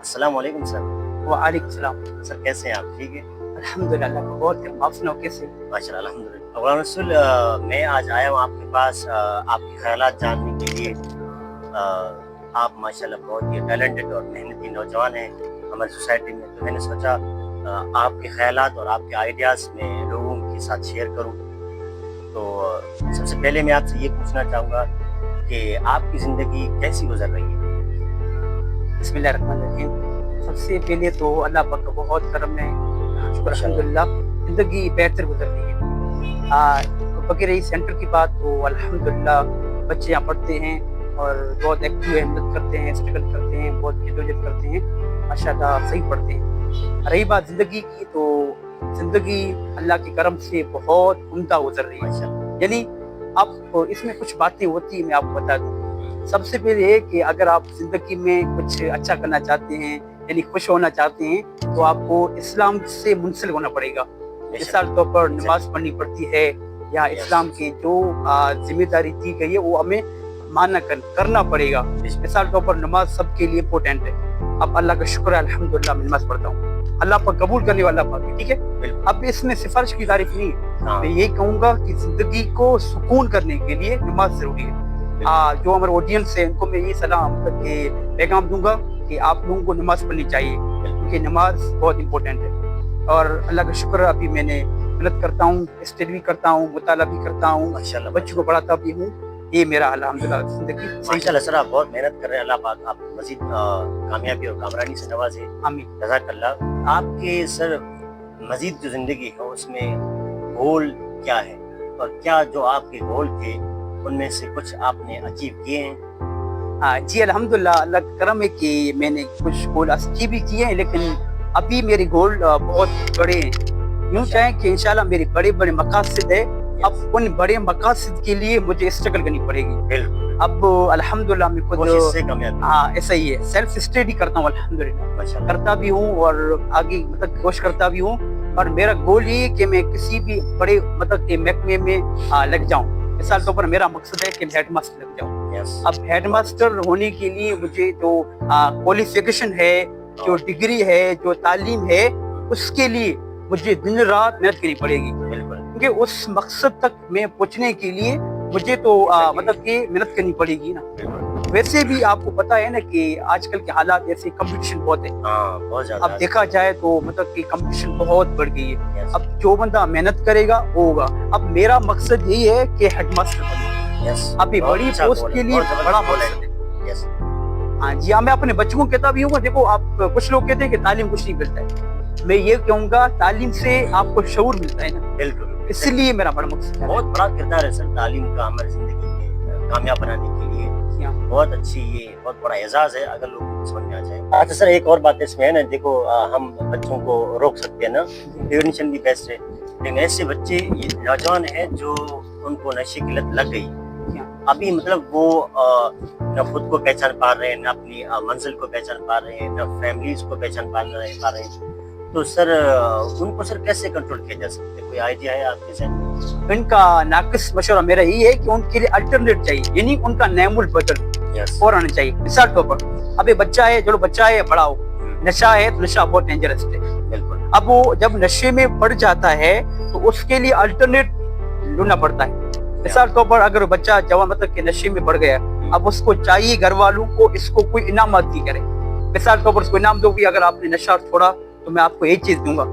अस्सलाम वालेकुम सर। वालेकुम सलाम। सर कैसे हैं आप? ठीक है? अल्हम्दुलिल्लाह अल्लाह का बहुत करम। आप सुनाओ कैसे? माशाल्लाह अल्हम्दुलिल्लाह। मौलाना रसूल, मैं आज आया हूँ आपके पास आपके ख़यालात जानने के लिए। आप माशाल्लाह बहुत ही टैलेंटेड और मेहनती नौजवान हैं हमारी सोसाइटी में, तो मैंने सोचा आपके ख़यालात और आपके आइडियाज़ में लोगों के साथ शेयर करूँ। तो सबसे पहले मैं आपसे ये पूछना चाहूँगा कि आपकी ज़िंदगी कैसी गुज़र रही है? बिस्मिल्लाहिर्रहमानिर्रहीम। सबसे पहले तो अल्लाह पाक का बहुत करम है, शुक्र अल्हम्दुलिल्लाह ज़िंदगी बेहतर गुजर रही है। बाकी रही सेंटर की बात, तो अल्हम्दुलिल्लाह बच्चे यहाँ पढ़ते हैं और बहुत एक्टिव है, मदद करते हैं, स्ट्रगल करते हैं, बहुत जदोजहद करते हैं, माशाल्लाह सही पढ़ते हैं। रही बात ज़िंदगी की, तो ज़िंदगी अल्लाह के करम से बहुत उम्दा गुजर रही है माशाल्लाह। यानी अब इसमें कुछ बातें होती हैं, मैं आपको बता दूँ। सबसे पहले ये कि अगर आप ज़िंदगी में कुछ अच्छा करना चाहते हैं, यानी खुश होना चाहते हैं, तो आपको इस्लाम से मुंसलिक होना पड़ेगा। मिसाल तौर पर नमाज पढ़नी पड़ती है, या इस्लाम की जो जिम्मेदारी दी गई है वो हमें मानना करना पड़ेगा। मिसाल तौर पर नमाज सबके लिए इम्पोर्टेंट है। अब अल्लाह का शुक्र है, अल्हम्दुलिल्लाह मैं नमाज पढ़ता हूँ, अल्लाह पर कबूल करने वाला पाक है, ठीक है। अब इसमें सिफारिश की तारीफ नहीं है, मैं यही कहूँगा कि ज़िंदगी को सुकून करने के लिए नमाज ज़रूरी है। जो हमारे ऑडियंस है उनको मैं ये सलाह मतलब कि पैगाम दूंगा कि आप लोगों को नमाज पढ़नी चाहिए, क्योंकि नमाज बहुत इंपॉर्टेंट है। और अल्लाह का शुक्र, अभी मैंने मेहनत करता हूँ, स्टडी भी करता हूँ, मुताला भी करता हूँ, माशाल्लाह बच्चों को पढ़ाता भी हूँ। ये मेरा अल्हम्दुलिल्लाह ज़िंदगी माशाल्लाह सर, आप बहुत मेहनत कर रहे हैं। अल्लाह पाक आपको मज़ीद कामयाबी और कामरानी से नवाजे। आमीन। जज़ाकल्लाह। आपके सर मज़ीद जो ज़िंदगी है उसमें गोल क्या है, और क्या जो आपके गोल थे उनमें से कुछ आपने अचीव किए हैं? हाँ जी, अल्हम्दुलिल्लाह अल्लाह का करम है कि मैंने कुछ गोल अचीव भी किए हैं, लेकिन अभी मेरे गोल बहुत बड़े हैं। यूँ चाहें कि इंशाल्लाह मेरे बड़े बड़े मकासद है। अब उन बड़े मकासद के लिए मुझे स्ट्रगल करनी पड़ेगी। बिल्कुल। अब अल्हम्दुलिल्लाह मैं खुद कोशिश से कामयाबी। हाँ ऐसा ही है, सेल्फ स्टडी करता हूँ अल्हम्दुलिल्लाह, माशाल्लाह। करता भी हूँ और आगे मतलब कोशिश करता भी हूँ। और मेरा गोल ये है कि मैं किसी भी बड़े मतलब के महकमे में लग जाऊँ। मिसाल तौर पर मेरा मकसद है कि मैं हेडमास्टर लग जाऊँ। अब हेडमास्टर होने के लिए मुझे जो क्वालिफिकेशन है, जो डिग्री है, जो तालीम है, उसके लिए मुझे दिन रात मेहनत करनी पड़ेगी, क्योंकि उस मकसद तक मैं पहुंचने के लिए मुझे तो मतलब कि मेहनत करनी पड़ेगी ना। वैसे भी आपको पता है ना कि आजकल के हालात ऐसे, कंपटीशन बहुत है। बहुत ज़्यादा। अब देखा जाए तो मतलब कि कंपटीशन बहुत बढ़ गई है। अब जो बंदा मेहनत करेगा वो होगा। अब मेरा मकसद यही है कि हेडमास्टर बनना। अभी बड़ी पोस्ट के लिए बड़ा मकसद है। हाँ जी, मैं अपने बच्चों को कहता भी हूँ, देखो आप कुछ लोग कहते हैं कि तालीम कुछ नहीं मिलता है, मैं ये कहूँगा तालीम से आपको शऊर मिलता है ना। बिल्कुल, इसलिए मेरा बड़ा मकसद है। बहुत बड़ा किरदार है सर तालीम का हमारी जिंदगी में कामयाब बनाने के लिए। बहुत अच्छी, ये बहुत बड़ा एजाज है अगर लोगों को समझ में आ जाए। अच्छा सर, एक और बात इसमें है ना, देखो हम बच्चों को रोक सकते हैं ना, प्रिवेंशन भी बेस्ट है, लेकिन ऐसे बच्चे ये नौजवान हैं जो उनको नशे की लत लग गई, अभी मतलब वो न खुद को पहचान पा रहे हैं, न अपनी मंजिल को पहचान पा रहे हैं, न फैमिलीज को पहचान पा रहे हैं, तो सर उनको सर कैसे कंट्रोल किया जा सकता है? कोई आइडिया है आपके साथ? इनका नाकिस मशवरा मेरा यही है कि उनके लिए अल्टरनेट चाहिए, यानी उनका नैमुल बदल और आना चाहिए। मिसाल तौर पर अभी बच्चा है, जो बच्चा है बड़ा हो, नशा है तो नशा बहुत डेंजरस है। बिल्कुल। अब वो जब नशे में पड़ जाता है तो उसके लिए अल्टरनेट ढूंढना पड़ता है। मिसाल तौर पर अगर बच्चा जवान मतलब के नशे में पड़ गया, अब उसको चाहिए घर वालों को इसको कोई इनाम दी करे। मिसाल तौर पर उसको इनाम दो कि अगर आपने नशा छोड़ा तो मैं आपको एक चीज दूंगा,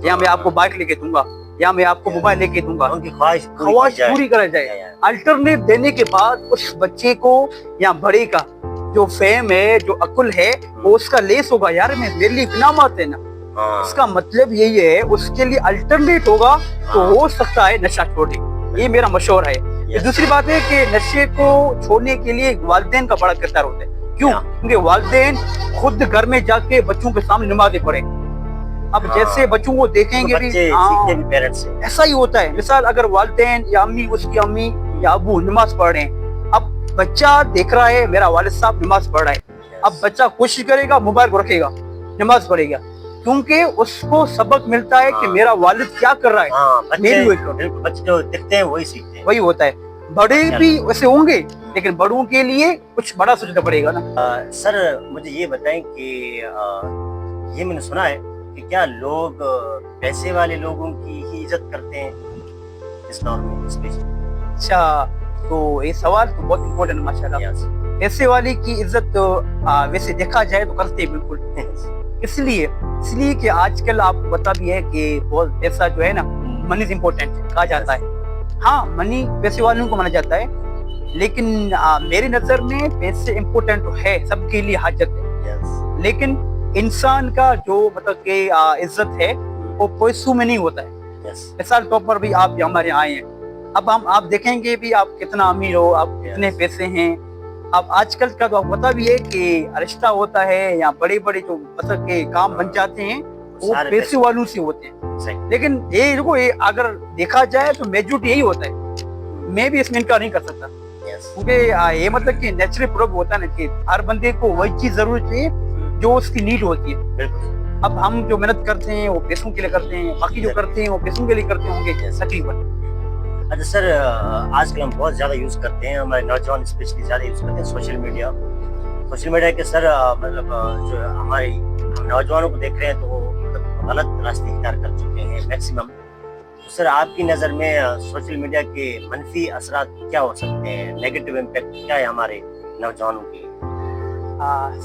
या मैं आपको बाइक लेके दूंगा, या मैं आपको मोबाइल लेके दूंगा। उनकी ख्वाहिश पूरी करा जाए। अल्टरनेट देने के बाद उस बच्चे को या बड़े का जो फेम है, जो अकुल है, वो उसका लेस होगा, यार मेरे लिए इनाम आते हैं ना। इसका मतलब यही है, उसके लिए अल्टरनेट होगा तो हो सकता है नशा छोड़े। ये मेरा मशवरा है। दूसरी बात है कि नशे को छोड़ने के लिए वालिदैन का बड़ा किरदार होता है। क्यों? क्योंकि वालिदैन खुद घर में जाके बच्चों के सामने नमाज़ें पढ़े। अब जैसे बच्चों को देखेंगे भी पेरेंट्स से, ऐसा ही होता है। मिसाल अगर वालिदैन या अम्मी, उसकी अम्मी या अबू नमाज पढ़ रहे हैं, अब बच्चा देख रहा है मेरा वालिद साहब नमाज पढ़ रहा है, अब बच्चा कोशिश करेगा मोबाइल को रखेगा, नमाज पढ़ेगा, क्योंकि उसको सबक मिलता है कि मेरा वालिद क्या कर रहा है। बच्चे जो दिखते हैं वही सीखते हैं, वही होता है। बड़े भी वैसे होंगे, लेकिन बड़ों के लिए कुछ बड़ा सोचना पड़ेगा ना। सर मुझे ये बताएं कि ये मैंने सुना है कि क्या लोग पैसे वाले लोगों की ही इज्जत करते हैं इस दौर में स्पेशली? अच्छा, तो ये सवाल तो बहुत इम्पोर्टेंट माशाल्लाह। यस पैसे वाले की इज्जत तो वैसे देखा जाए तो करते हैं बिल्कुल। इसलिए कि आजकल आपको पता भी है कि बहुत पैसा जो है ना, मनी इज इम्पोर्टेंट कहा जाता है। हाँ, मनी पैसे वालों को माना जाता है, लेकिन मेरी नजर में पैसे इम्पोर्टेंट तो है, सबके लिए हाजत है, यस लेकिन इंसान का जो मतलब कि इज्जत है वो पैसों में नहीं होता है। यस मिसाल तौर पर भी आप हमारे यहाँ आए हैं, अब आप देखेंगे भी आप कितना अमीर हो, आप कितने पैसे हैं। अब आजकल का तो आपको पता भी है कि रिश्ता होता है या बड़े बड़े जो मतलब के काम बन जाते हैं वो सारे पैसे वालों से होते हैं। सही लेकिन ये देखो, ये अगर देखा जाए तो मेजॉरिटी यही होता है। मैं भी इसमें इनकार नहीं कर सकता, यस क्योंकि ये मतलब कि नेचुरल प्रोब होता है ना कि हर बंदे को वही चीज जरूर चाहिए जो उसकी नीड होती है। बिल्कुल। अब हम जो मेहनत करते हैं वो पैसों के लिए करते हैं, बाकी जो करते हैं वो पैसों के लिए करते होंगे तकरीबन। अच्छा सर, आजकल हम बहुत ज़्यादा यूज़ करते हैं, हमारे नौजवान स्पेशली ज़्यादा यूज़ करते हैं सोशल मीडिया के सर मतलब जो हमारे हम नौजवानों को देख रहे हैं तो वो मतलब गलत रास्ते इख्तियार कर चुके हैं मैक्सिमम। तो सर आपकी नज़र में सोशल मीडिया के मनफी असरात क्या हो सकते हैं, नेगेटिव इम्पैक्ट क्या है हमारे नौजवानों के?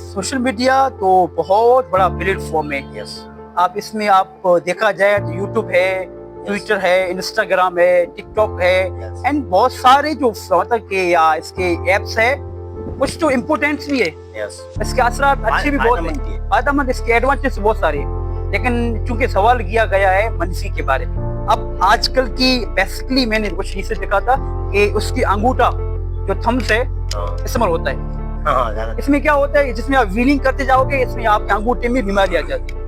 सोशल मीडिया तो बहुत बड़ा प्लेटफॉर्म है। यस आप इसमें आप देखा जाए तो यूट्यूब है, ट्विटर है, इंस्टाग्राम है, टिकटॉक है, यस एंड बहुत सारे जो मतलब के इसके एप्स है, कुछ तो इम्पोर्टेंट्स भी है, यस इसके असरात अच्छे भी बहुत हैं, फायदेमंद इसके एडवांटेज बहुत सारे हैं। लेकिन चूंकि सवाल किया गया है मनफी के बारे में, अब आजकल की बेसिकली मैंने कुछ रिसर्च देखा था कि उसकी अंगूठा जो थम्स है इस्तेमाल होता है। हाँ ज़्यादा इसमें क्या होता है, जिसमें आप व्हीलिंग करते जाओगे इसमें आपके अंगूठे में बीमारी आ जाती है।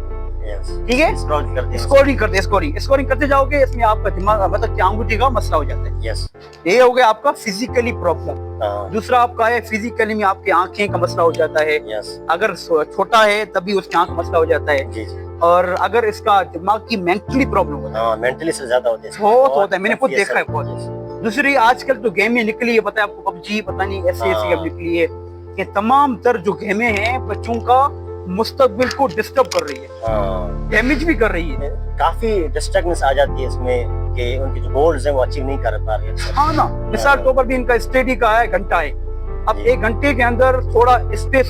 ठीक है, स्कोरिंग करते जाओगे इसमें आपका दिमाग मतलब कि अंगूठी का मसला हो जाता है। यस ये हो गया आपका फिजिकली प्रॉब्लम। दूसरा आपका है फिजिकली में आपकी आंखें का मसला हो जाता है, यस अगर छोटा है तभी उसकी आंख का मसला हो जाता है। जी और अगर इसका दिमाग की मेंटली प्रॉब्लम होता है, हाँ मेंटली से ज़्यादा होते हैं बहुत होता है, मैंने खुद देखा है बहुत। दूसरी आजकल तो गेमें निकली है, पता है आपको, पबजी पता नहीं ऐसी गेम निकली है कि तमाम तर जो गेमें हैं बच्चों का मुस्तकबिल को डिस्टर्ब कर रही है, डैमेज भी कर रही है। काफी डिस्ट्रैक्टनेस आ जाती है इसमें कि उनके जो गोल्स हैं वो अचीव नहीं कर पा रहे हैं। हाँ ना, मिसाल तौर पर भी इनका स्टडी का है घंटा है, अब एक घंटे के अंदर थोड़ा स्पेस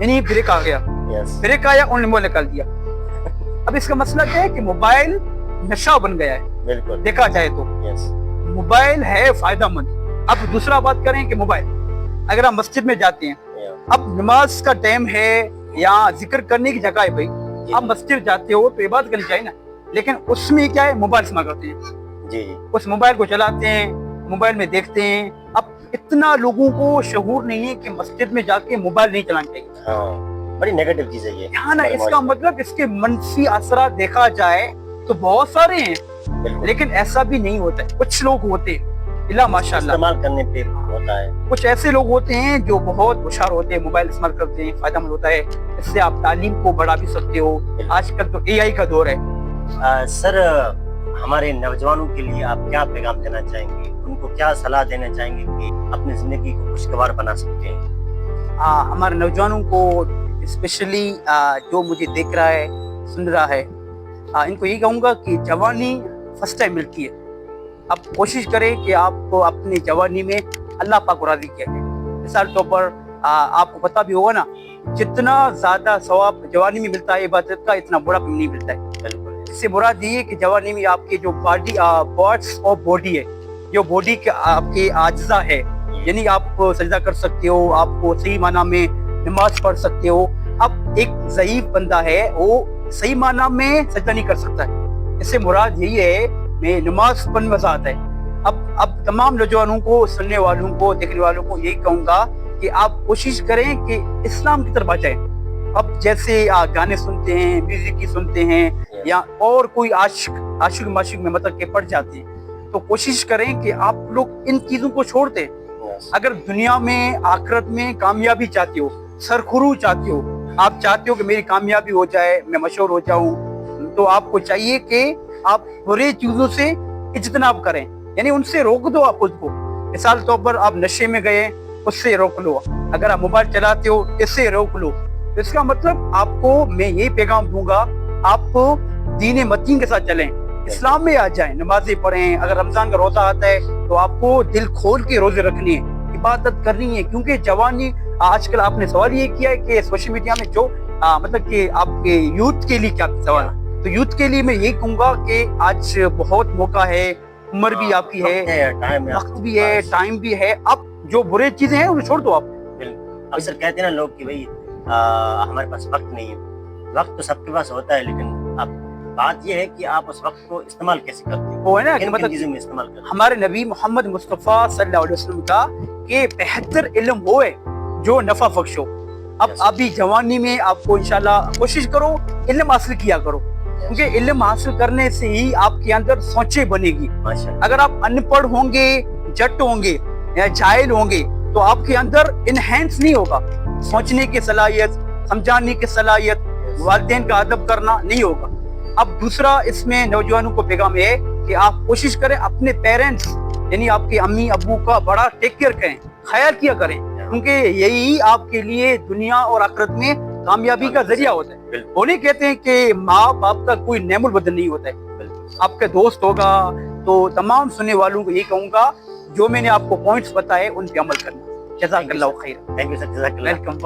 यानी ब्रेक आ गया, यस ब्रेक आया उन्होंने मोबाइल निकाल दिया। अब इसका मसला क्या है कि मोबाइल नशा बन गया है, बिल्कुल देखा जाए तो यस मोबाइल है फायदेमंद। अब दूसरा बात करें कि मोबाइल अगर आप मस्जिद में जाते हैं, अब नमाज का टाइम है या जिक्र करने की जगह है, भाई आप मस्जिद जाते हो तो इबादत करनी चाहिए ना, लेकिन उसमें क्या है मोबाइल इस्तेमाल करते हैं, जी जी उस मोबाइल को चलाते हैं, मोबाइल में देखते हैं। अब इतना लोगों को शऊर नहीं है कि मस्जिद में जाके मोबाइल नहीं चलाना चाहिए। हाँ बड़ी नेगेटिव चीज है ये। हाँ ना, इसका मतलब इसके मनफी असरात देखा जाए तो बहुत सारे हैं, लेकिन ऐसा भी नहीं होता है। कुछ लोग होते हैं इला माशाल्लाह इस्तेमाल करने पे होता है, कुछ ऐसे लोग होते हैं जो बहुत होशियार होते हैं, मोबाइल इस्तेमाल करते हैं, फायदेमंद होता है, इससे आप तालीम को बढ़ा भी सकते हो। आजकल तो एआई का दौर है। सर हमारे नौजवानों के लिए आप क्या पैगाम देना चाहेंगे, उनको क्या सलाह देना चाहेंगे कि अपनी जिंदगी को खुशगवार बना सकते हैं? हमारे नौजवानों को स्पेशली जो मुझे देख रहा है सुन रहा है, इनको यही कहूँगा कि जवानी फर्स्ट टाइम मिलती है। आप कोशिश करें कि आप अपनी जवानी में अल्लाह पाक को राजी किया जाए। मिसाल तौर पर आपको पता भी होगा ना, जितना ज्यादा सवाब जवानी में मिलता है इबादत का, इतना बुरा नहीं मिलता है। बिल्कुल, इससे मुराद ये है कि जवानी में आपके जो बॉडी पार्ट्स ऑफ बॉडी है, जो बॉडी के आपके आज्जा है, यानी आप सजदा कर सकते हो, आपको सही माना में नमाज पढ़ सकते हो। अब एक ज़ईफ बंदा है वो सही माना में सजदा नहीं कर सकता है, इससे मुराद यही है में नमाज पढ़ने मजा आता है। अब तमाम नौजवानों को, सुनने वालों को, देखने वालों को यही कहूंगा कि आप कोशिश करें कि इस्लाम की तरफ आ जाएं। अब जैसे गाने सुनते हैं, म्यूजिक की सुनते हैं, या और कोई आशिक माशिक में मतलब के पड़ जाते हैं, तो कोशिश करें कि आप लोग इन चीजों को छोड़ दें। अगर दुनिया में आखिरत में कामयाबी चाहते हो, सरखुरू चाहते हो, आप चाहते हो कि मेरी कामयाबी हो जाए, मैं मशहूर हो जाऊं, तो आपको चाहिए कि आप बुरे चीजों से इज्तनाब करें, यानी उनसे रोक दो आप खुद को। مثال طور پر آپ نشے میں گئے اس سے روک لو, اگر آپ موبائل چلاتے ہو اس سے روک لو. اس کا مطلب آپ کو میں یہی پیغام دوں گا, آپ دین متین کے ساتھ چلیں, اسلام میں آ جائیں, نمازیں پڑھیں. اگر رمضان کا روزہ آتا ہے تو آپ کو دل کھول کے روزے رکھنے ہیں, عبادت کرنی ہے. کیونکہ جوانی, آج کل آپ نے سوال یہ کیا ہے کہ سوشل میڈیا میں جو مطلب کہ آپ کے یوتھ کے لیے کیا سوال, تو یوتھ کے لیے میں یہی کہوں گا کہ آج بہت موقع ہے, عمر بھی آپ کی ہے, وقت بھی ہے, ٹائم بھی ہے. اب جو برے چیزیں ہیں انہیں چھوڑ دو آپ. اکثر کہتے ہیں نا لوگ کہ بھائی ہمارے پاس وقت نہیں ہے. وقت تو سب کے پاس ہوتا ہے, لیکن اب بات یہ ہے کہ آپ اس وقت کو استعمال کیسے کرتے ہیں, وہ ہے نا کہ کن مطلب چیزوں میں استعمال کرتے ہیں. ہمارے نبی محمد مصطفیٰ صلی اللہ علیہ وسلم کا کہ بہتر علم وہ ہے جو نفع بخش ہو. اب ابھی جوانی میں آپ کو انشاءاللہ کوشش کرو علم حاصل کیا کرو, کیونکہ علم حاصل کرنے سے ہی آپ کے اندر سوچیں بنے گی. اگر آپ ان پڑھ ہوں گے, جٹ ہوں گے یا جاہل ہوں گے تو آپ کے اندر انہینس نہیں ہوگا, سوچنے کی صلاحیت, سمجھانے کی صلاحیت, والدین کا ادب کرنا نہیں ہوگا. اب دوسرا اس میں نوجوانوں کو پیغام ہے کہ آپ کوشش کریں اپنے پیرنٹس یعنی آپ کے امی ابو کا بڑا ٹیک کیئر کریں, خیال کیا کریں, کیونکہ یہی آپ کے لیے دنیا اور آخرت میں کامیابی کا ذریعہ ہوتا ہے. وہ نہیں کہتے ہیں کہ ماں باپ کا کوئی نعم البدل نہیں ہوتا ہے, آپ کا دوست ہوگا. تو تمام سننے والوں کو یہ کہوں گا جو میں نے آپ کو پوائنٹس بتائے ان پہ عمل کرنا. جزاک اللہ خیر. تھینک یو سر, جزاک اللہ. ویلکم.